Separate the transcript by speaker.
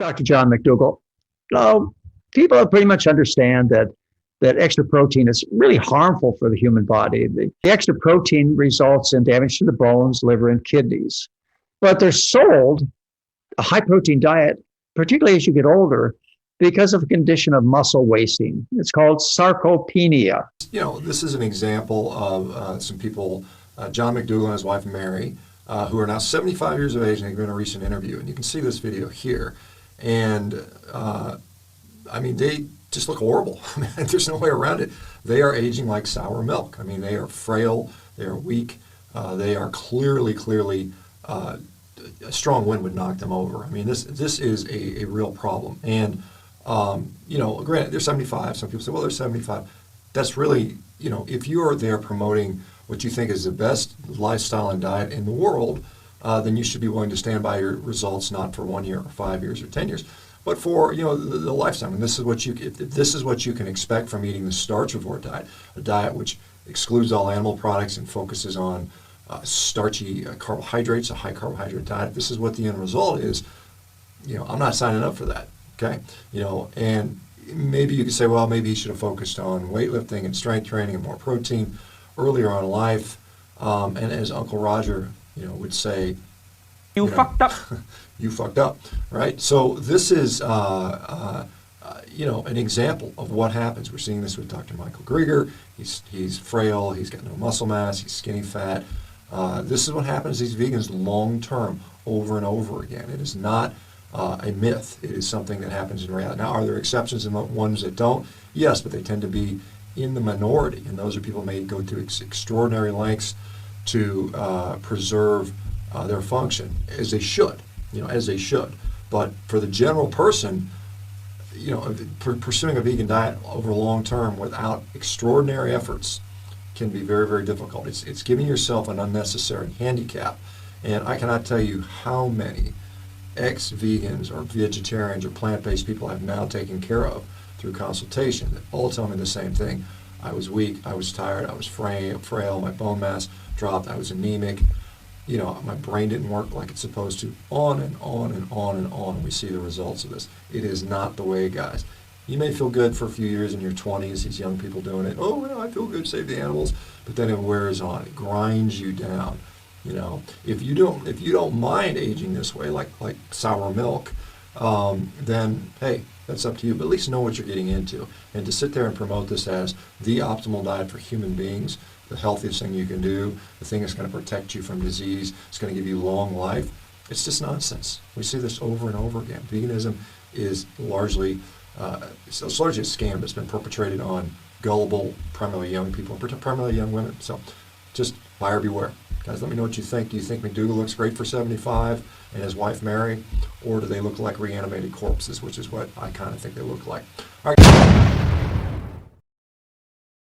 Speaker 1: Dr. John Mcdugall. So people pretty much understand that extra protein is really harmful for the human body. The extra protein results in damage to the bones, liver, and kidneys. But they're sold a high protein diet, particularly as you get older, because of a condition of muscle wasting. It's called sarcopenia.
Speaker 2: This is an example of some people, John Mcdugall and his wife Mary, who are now 75 years of age and they've been in a recent interview. And you can see this video here. And they just look horrible. There's no way around it. They are aging like sour milk. They are frail, they are weak, they are clearly, a strong wind would knock them over. This is a real problem. And, granted, they're 75. Some people say, well, they're 75. That's really, if you are there promoting what you think is the best lifestyle and diet in the world, then you should be willing to stand by your results, not for 1 year or 5 years or 10 years, but for the lifetime. And this is what you can expect from eating the starchivore diet, a diet which excludes all animal products and focuses on starchy carbohydrates, a high carbohydrate diet. This is what the end result is. I'm not signing up for that. Okay, and maybe you could say, well, maybe he should have focused on weightlifting and strength training and more protein earlier on in life. And as Uncle Roger, would say,
Speaker 3: you fucked up.
Speaker 2: You fucked up, right? So this is, an example of what happens. We're seeing this with Dr. Michael Greger. He's frail. He's got no muscle mass. He's skinny fat. This is what happens to these vegans long term, over and over again. It is not a myth. It is something that happens in reality. Now, are there exceptions and ones that don't? Yes, but they tend to be in the minority, and those are people may go to extraordinary lengths to preserve their function, as they should, But for the general person, pursuing a vegan diet over long term without extraordinary efforts can be very, very difficult. It's giving yourself an unnecessary handicap. And I cannot tell you how many ex-vegans or vegetarians or plant-based people I've now taken care of through consultation that all tell me the same thing. I was weak, I was tired, I was frail, my bone mass dropped, I was anemic, my brain didn't work like it's supposed to, on and on and on and on. We see the results of this. It is not the way, guys. You may feel good for a few years in your 20s, these young people doing it. Oh, well, I feel good, save the animals. But then it wears on. It grinds you down. If you don't mind aging this way, like sour milk, then hey, that's up to you. But at least know what you're getting into. And to sit there and promote this as the optimal diet for human beings, the healthiest thing you can do, the thing that's going to protect you from disease, it's going to give you long life, it's just nonsense. We see this over and over again. Veganism is largely it's largely a scam that's been perpetrated on gullible, primarily young people, primarily young women. So just buyer beware. Guys, let me know what you think. Do you think Mcdugall looks great for 75 and his wife Mary, or do they look like reanimated corpses, which is what I kind of think they look like? All right.